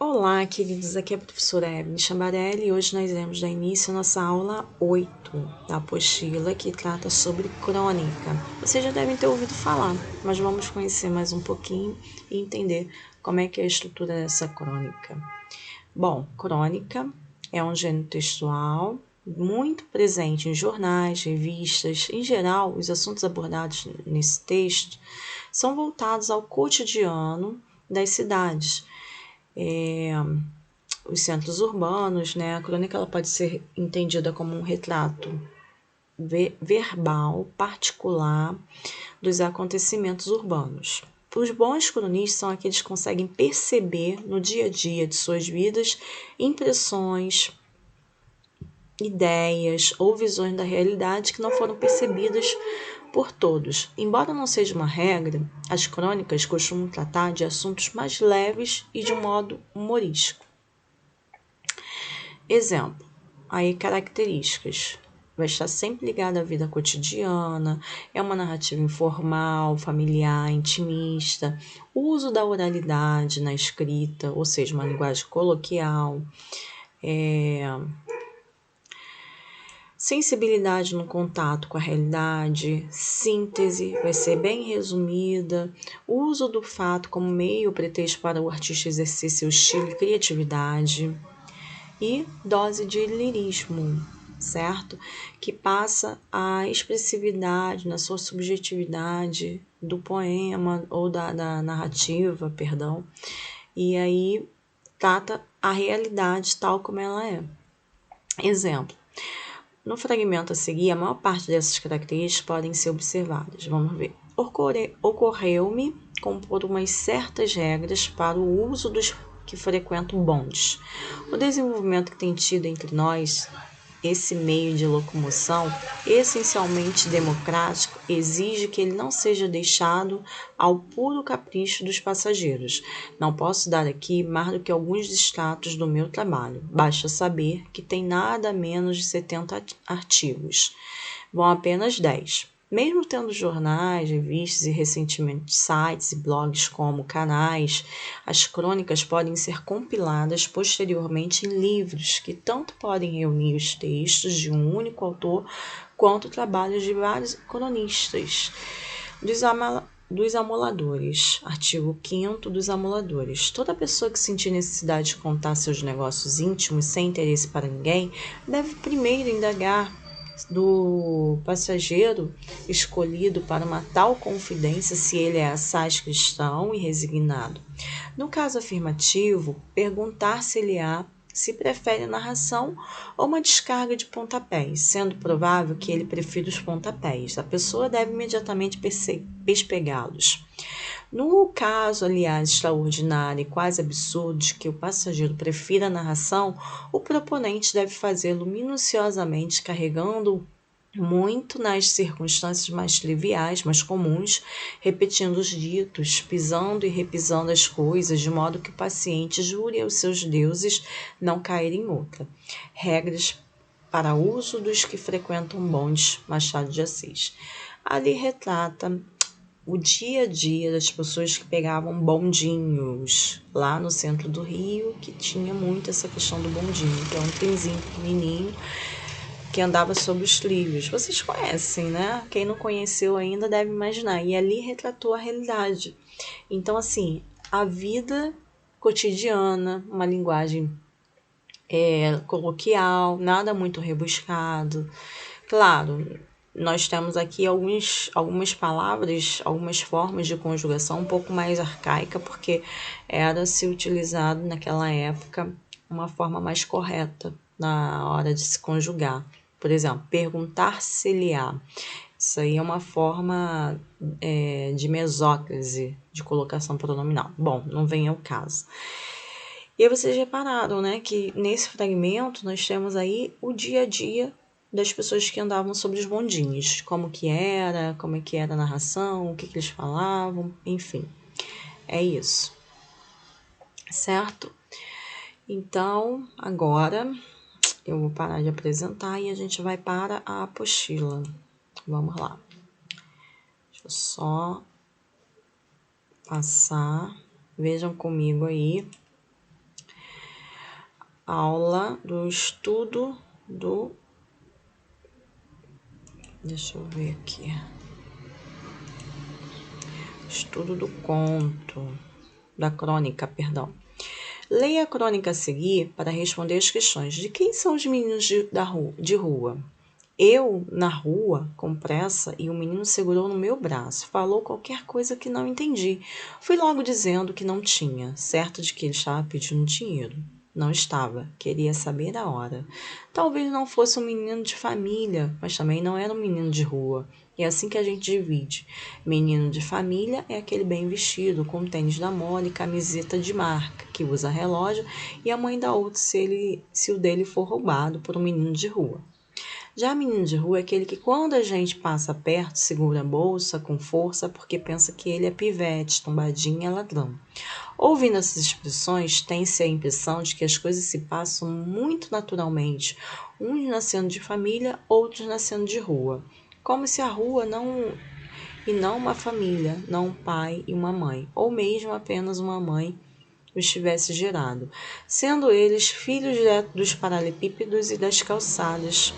Olá, queridos, aqui é a professora Evelyn Chambarelli e hoje nós iremos dar início à nossa aula 8 da apostila que trata sobre crônica. Vocês já devem ter ouvido falar, mas vamos conhecer mais um pouquinho e entender como é que é a estrutura dessa crônica. Bom, crônica é um gênero textual muito presente em jornais, revistas. Em geral, os assuntos abordados nesse texto são voltados ao cotidiano das cidades, os centros urbanos, né? A crônica ela pode ser entendida como um retrato verbal, particular dos acontecimentos urbanos. Os bons cronistas são aqueles que conseguem perceber no dia a dia de suas vidas impressões, ideias ou visões da realidade que não foram percebidas por todos. Embora não seja uma regra, as crônicas costumam tratar de assuntos mais leves e de um modo humorístico. Exemplo, aí características. Vai estar sempre ligada à vida cotidiana, é uma narrativa informal, familiar, intimista, o uso da oralidade na escrita, ou seja, uma linguagem coloquial, sensibilidade no contato com a realidade, síntese, vai ser bem resumida, o uso do fato como meio pretexto para o artista exercer seu estilo e criatividade, e dose de lirismo, certo? Que passa a expressividade na sua subjetividade do poema ou da narrativa, perdão, e aí trata a realidade tal como ela é. Exemplo. No fragmento a seguir, a maior parte dessas características podem ser observadas. Vamos ver. Ocorreu-me compor umas certas regras para o uso dos que frequentam bondes. O desenvolvimento que tem tido entre nós, esse meio de locomoção, essencialmente democrático, exige que ele não seja deixado ao puro capricho dos passageiros. Não posso dar aqui mais do que alguns destaques do meu trabalho. Basta saber que tem nada menos de 70 artigos. Vão apenas 10. Mesmo tendo jornais, revistas e recentemente sites e blogs como canais, as crônicas podem ser compiladas posteriormente em livros que tanto podem reunir os textos de um único autor quanto trabalhos de vários cronistas. Dos amoladores. Artigo 5º dos amoladores. Toda pessoa que sentir necessidade de contar seus negócios íntimos sem interesse para ninguém deve primeiro indagar do passageiro escolhido para uma tal confidência se ele é assaz cristão e resignado. No caso afirmativo, perguntar se ele se prefere a narração ou uma descarga de pontapés, sendo provável que ele prefira os pontapés. A pessoa deve imediatamente pespegá-los. No caso, aliás, extraordinário e quase absurdo de que o passageiro prefira a narração, o proponente deve fazê-lo minuciosamente, carregando muito nas circunstâncias mais triviais, mais comuns, repetindo os ditos, pisando e repisando as coisas, de modo que o paciente jure aos seus deuses não cair em outra. Regras para uso dos que frequentam bondes, Machado de Assis. Ali retrata o dia a dia das pessoas que pegavam bondinhos lá no centro do Rio, que tinha muito essa questão do bondinho, que é um trenzinho pequenininho que andava sobre os trilhos. Vocês conhecem, né? Quem não conheceu ainda deve imaginar. E ali retratou a realidade. Então, assim, a vida cotidiana, uma linguagem coloquial, nada muito rebuscado. Claro, nós temos aqui algumas palavras, algumas formas de conjugação um pouco mais arcaica, porque era se utilizado naquela época uma forma mais correta na hora de se conjugar. Por exemplo, perguntar-se-lhe-á. Isso aí é uma forma de mesóclise, de colocação pronominal. Bom, não vem ao caso. E aí vocês repararam, né, que nesse fragmento nós temos aí o dia a dia das pessoas que andavam sobre os bondinhos, como que era a narração, o que eles falavam, enfim. É isso. Certo? Então, agora eu vou parar de apresentar e a gente vai para a apostila. Vamos lá. Deixa eu só passar. Vejam comigo aí. aula do estudo do... Deixa eu ver aqui. Estudo do conto, da crônica, perdão. Leia a crônica a seguir para responder as questões. De quem são os meninos de rua? Eu, na rua, com pressa, e o menino segurou no meu braço. Falou qualquer coisa que não entendi. Fui logo dizendo que não tinha, certo de que ele estava pedindo dinheiro. Não estava, queria saber a hora. Talvez não fosse um menino de família, mas também não era um menino de rua. É assim que a gente divide. Menino de família é aquele bem vestido, com tênis da moda e camiseta de marca, que usa relógio, e a mãe dá outro se o dele for roubado por um menino de rua. Já menino de rua é aquele que quando a gente passa perto, segura a bolsa com força porque pensa que ele é pivete, tombadinha, ladrão. Ouvindo essas expressões, tem-se a impressão de que as coisas se passam muito naturalmente, uns nascendo de família, outros nascendo de rua. Como se a rua não uma família, não um pai e uma mãe, ou mesmo apenas uma mãe os tivesse gerado, sendo eles filhos direto dos paralelepípedos e das calçadas,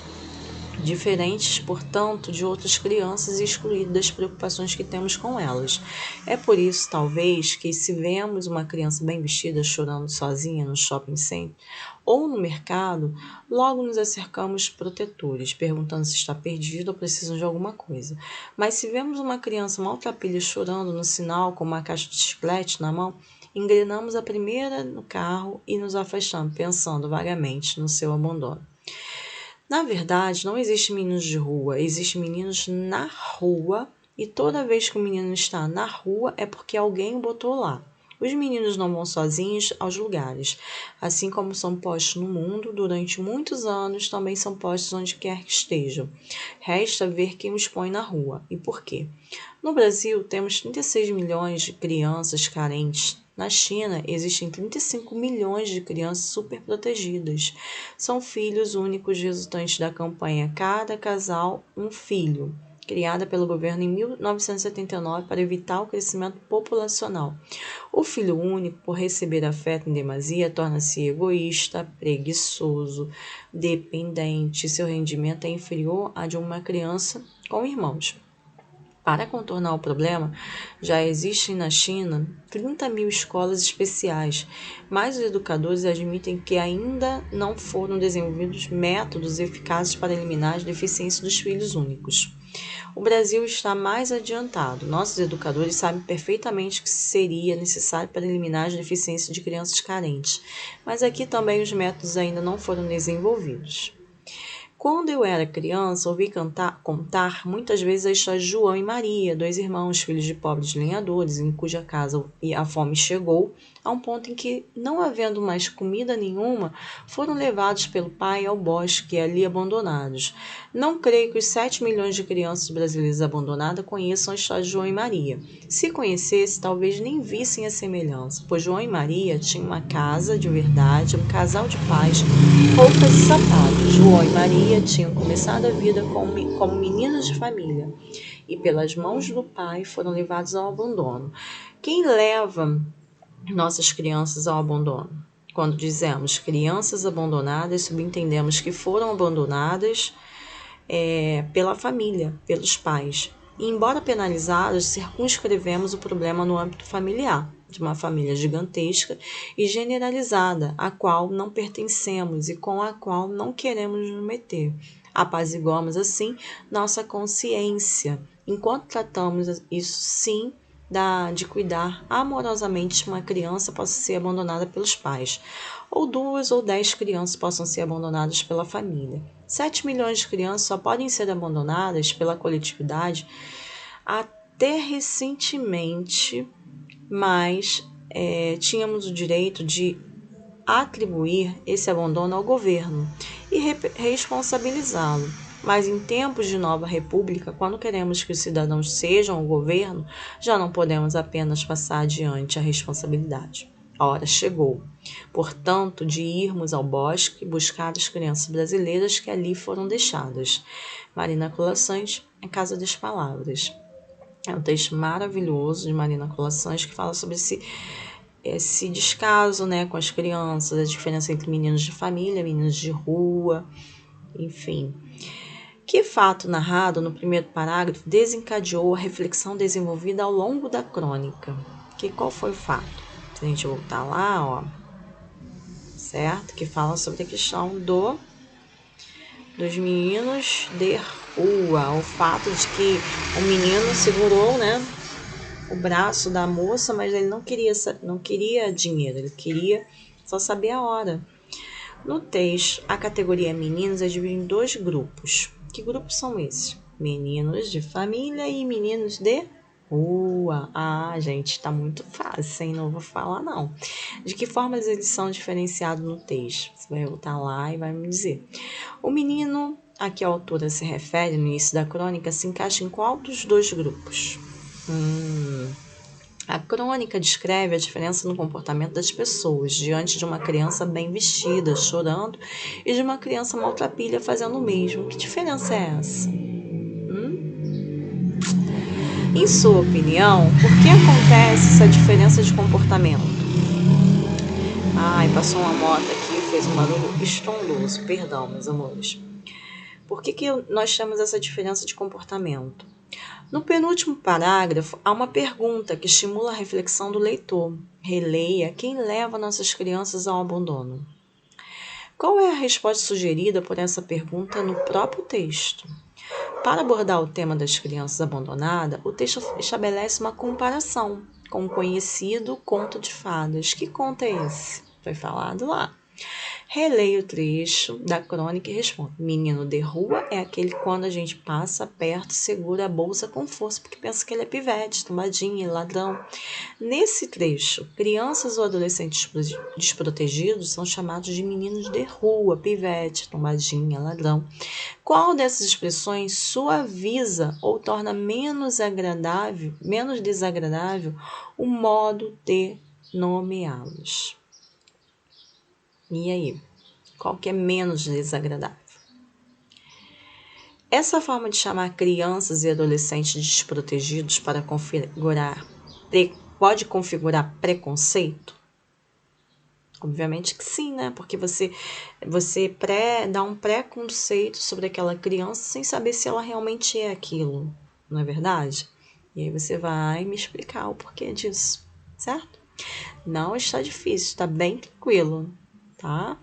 diferentes, portanto, de outras crianças e excluídos das preocupações que temos com elas. É por isso, talvez, que se vemos uma criança bem vestida chorando sozinha no shopping center ou no mercado, logo nos acercamos protetores, perguntando se está perdido ou precisa de alguma coisa. Mas se vemos uma criança maltrapilha chorando no sinal com uma caixa de chiclete na mão, engrenamos a primeira no carro e nos afastamos, pensando vagamente no seu abandono. Na verdade, não existe meninos de rua, existe meninos na rua, e toda vez que o menino está na rua é porque alguém o botou lá. Os meninos não vão sozinhos aos lugares, assim como são postos no mundo durante muitos anos, também são postos onde quer que estejam. Resta ver quem os põe na rua e por quê. No Brasil, temos 36 milhões de crianças carentes. Na China, existem 35 milhões de crianças superprotegidas. São filhos únicos resultantes da campanha Cada Casal, um Filho, criada pelo governo em 1979 para evitar o crescimento populacional. O filho único, por receber afeto em demasia, torna-se egoísta, preguiçoso, dependente. Seu rendimento é inferior ao de uma criança com irmãos. Para contornar o problema, já existem na China 30 mil escolas especiais, mas os educadores admitem que ainda não foram desenvolvidos métodos eficazes para eliminar as deficiências dos filhos únicos. O Brasil está mais adiantado. Nossos educadores sabem perfeitamente o que seria necessário para eliminar as deficiências de crianças carentes, mas aqui também os métodos ainda não foram desenvolvidos. Quando eu era criança, ouvi contar muitas vezes a história de João e Maria, dois irmãos, filhos de pobres lenhadores, em cuja casa a fome chegou a um ponto em que, não havendo mais comida nenhuma, foram levados pelo pai ao bosque e ali abandonados. Não creio que os 7 milhões de crianças brasileiras abandonadas conheçam a história de João e Maria. Se conhecessem, talvez nem vissem a semelhança, pois João e Maria tinham uma casa de verdade, um casal de pais, roupas e sapatos. João e Maria tinham começado a vida como meninos de família e pelas mãos do pai foram levados ao abandono. Quem leva nossas crianças ao abandono? Quando dizemos crianças abandonadas, subentendemos que foram abandonadas pela família, pelos pais. E, embora penalizados, circunscrevemos o problema no âmbito familiar, de uma família gigantesca e generalizada, a qual não pertencemos e com a qual não queremos nos meter. Apaziguamos, assim, nossa consciência, enquanto tratamos isso, sim, de cuidar amorosamente de uma criança possa ser abandonada pelos pais, ou 2 ou 10 crianças possam ser abandonadas pela família. 7 milhões de crianças só podem ser abandonadas pela coletividade até recentemente, mas tínhamos o direito de atribuir esse abandono ao governo e responsabilizá-lo. Mas em tempos de nova república, quando queremos que os cidadãos sejam o governo, já não podemos apenas passar adiante a responsabilidade. A hora chegou, portanto, de irmos ao bosque buscar as crianças brasileiras que ali foram deixadas. Marina Colaçães, A Casa das Palavras. É um texto maravilhoso de Marina Colaçães que fala sobre esse descaso, né, com as crianças, a diferença entre meninos de família, meninos de rua, enfim. Que fato narrado no primeiro parágrafo desencadeou a reflexão desenvolvida ao longo da crônica? Qual foi o fato? Se a gente voltar lá, ó, certo? Que fala sobre a questão dos meninos de rua, o fato de que o menino segurou, né, o braço da moça, mas ele não queria dinheiro, ele queria só saber a hora. No texto, a categoria meninos é dividida em 2 grupos. Que grupos são esses? Meninos de família e meninos de rua. Ah, gente, tá muito fácil, hein? Não vou falar, não. De que forma eles são diferenciados no texto? Você vai voltar lá e vai me dizer. O menino a que a autora se refere no início da crônica se encaixa em qual dos 2 grupos? A crônica descreve a diferença no comportamento das pessoas diante de uma criança bem vestida, chorando, e de uma criança maltrapilha fazendo o mesmo. Que diferença é essa? Em sua opinião, por que acontece essa diferença de comportamento? Ai, passou uma moto aqui e fez um barulho estrondoso. Perdão, meus amores. Por que nós temos essa diferença de comportamento? No penúltimo parágrafo, há uma pergunta que estimula a reflexão do leitor. Releia: quem leva nossas crianças ao abandono? Qual é a resposta sugerida por essa pergunta no próprio texto? Para abordar o tema das crianças abandonadas, o texto estabelece uma comparação com o conhecido conto de fadas. Que conto é esse? Foi falado lá. Releia o trecho da crônica e responde: menino de rua é aquele que quando a gente passa perto segura a bolsa com força porque pensa que ele é pivete, tombadinha, ladrão. Nesse trecho, crianças ou adolescentes desprotegidos são chamados de meninos de rua, pivete, tombadinha, ladrão. Qual dessas expressões suaviza ou torna menos desagradável o modo de nomeá-los? E aí? Qual que é menos desagradável? Essa forma de chamar crianças e adolescentes desprotegidos pode configurar preconceito? Obviamente que sim, né? Porque você dá um preconceito sobre aquela criança sem saber se ela realmente é aquilo, não é verdade? E aí você vai me explicar o porquê disso, certo? Não está difícil, está bem tranquilo, tá?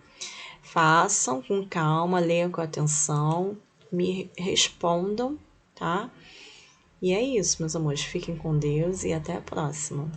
Façam com calma, leiam com atenção, me respondam, tá? E é isso, meus amores. Fiquem com Deus e até a próxima.